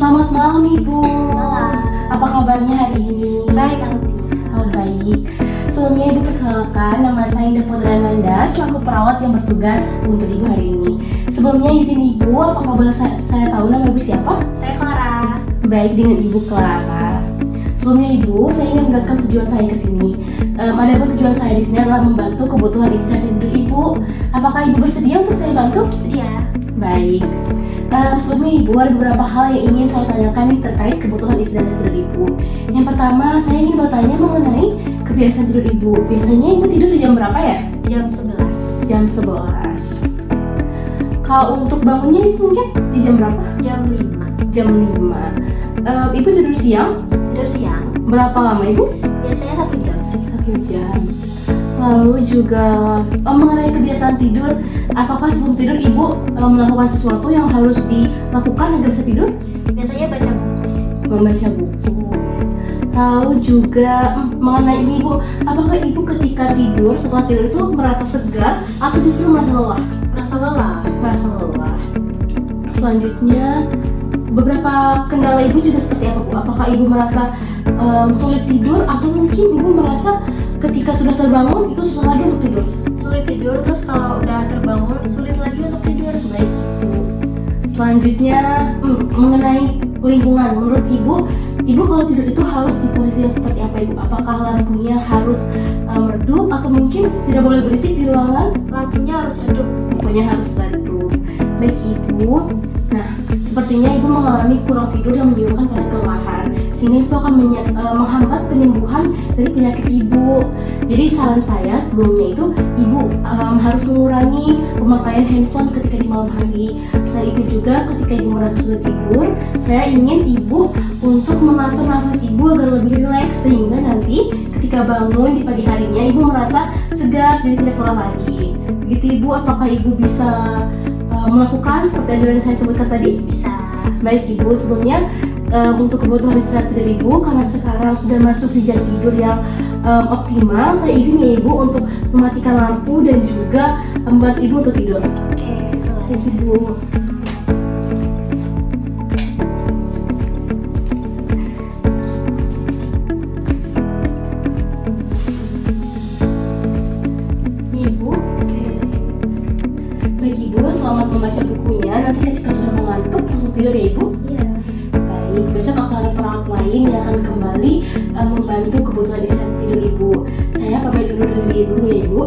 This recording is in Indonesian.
Selamat malam Ibu. Malam. Apa kabarnya hari ini? Baik, alhamdulillah. Oh baik. Sebelumnya Ibu perkenalkan, nama saya Indah Putri Ananda, selaku perawat yang bertugas untuk Ibu hari ini. Sebelumnya izin Ibu, apakah boleh saya tahu nama Ibu siapa? Saya Clara. Baik, dengan Ibu Clara. Sebelumnya Ibu, saya ingin menjelaskan tujuan saya ke sini. Adapun tujuan saya di sini adalah membantu kebutuhan istirahat dan tidur Ibu. Apakah Ibu bersedia untuk saya bantu? Sedia. Baik. Sebelumnya Ibu, ada beberapa hal yang ingin saya tanyakan nih terkait kebutuhan istirahat dan tidur Ibu. Yang pertama, saya ingin bertanya mengenai kebiasaan tidur Ibu. Biasanya Ibu tidur di jam berapa ya? Jam 11. Jam 11. Kalau untuk bangunnya Ibu mungkin di jam berapa? Jam 5. Jam 5. Ibu tidur siang? Tidur siang. Berapa lama Ibu? Biasanya 1 jam. 1 jam. Lalu juga mengenai kebiasaan tidur, apakah sebelum tidur Ibu melakukan sesuatu yang harus dilakukan agar bisa tidur? Biasanya baca buku. Membaca buku. Lalu juga mengenai ini Ibu, apakah Ibu ketika tidur, setelah tidur itu merasa segar atau justru merasa lelah? Merasa lelah. Merasa lelah. Selanjutnya, beberapa kendala Ibu juga seperti apa Bu? Apakah Ibu merasa sulit tidur atau mungkin Ibu merasa ketika sudah terbangun itu susah lagi untuk tidur? Sulit tidur, terus kalau udah terbangun sulit lagi untuk tidur. Baik Ibu. Selanjutnya mengenai lingkungan, menurut Ibu kalau tidur itu harus di posisi yang seperti apa Ibu? Apakah lampunya harus redup atau mungkin tidak boleh berisik di ruangan? Lampunya harus redup. Lampunya harus redup. Baik Ibu. Nah, sepertinya Ibu mengalami kurang tidur yang menyebabkan pada kelelahan, sehingga itu akan menghambat penyembuhan dari penyakit Ibu. Jadi saran saya sebelumnya itu Ibu harus mengurangi pemakaian handphone ketika di malam hari. Selain itu juga ketika Ibu merasa sudah tidur, saya ingin Ibu untuk mengatur nafas Ibu agar lebih rileks, sehingga nanti ketika bangun di pagi harinya Ibu merasa segar dan tidak lelah lagi. Begitu Ibu, apakah Ibu bisa melakukan seperti yang saya sebutkan tadi? Bisa. Baik Ibu, sebelumnya untuk kebutuhan istirahat tidur Ibu, karena sekarang sudah masuk di jam tidur yang optimal, saya izin ya Ibu untuk mematikan lampu dan juga membuat Ibu untuk tidur. Oke. Baik Ibu. Ibu. Baik Ibu, selamat membaca bukunya. Nanti ketika sudah mengantuk untuk tidur ya Ibu. Iya. Baik, besok akan ada perawat lain yang akan kembali membantu kebutuhan istirahat tidur Ibu. Saya pamit dulu ya Ibu.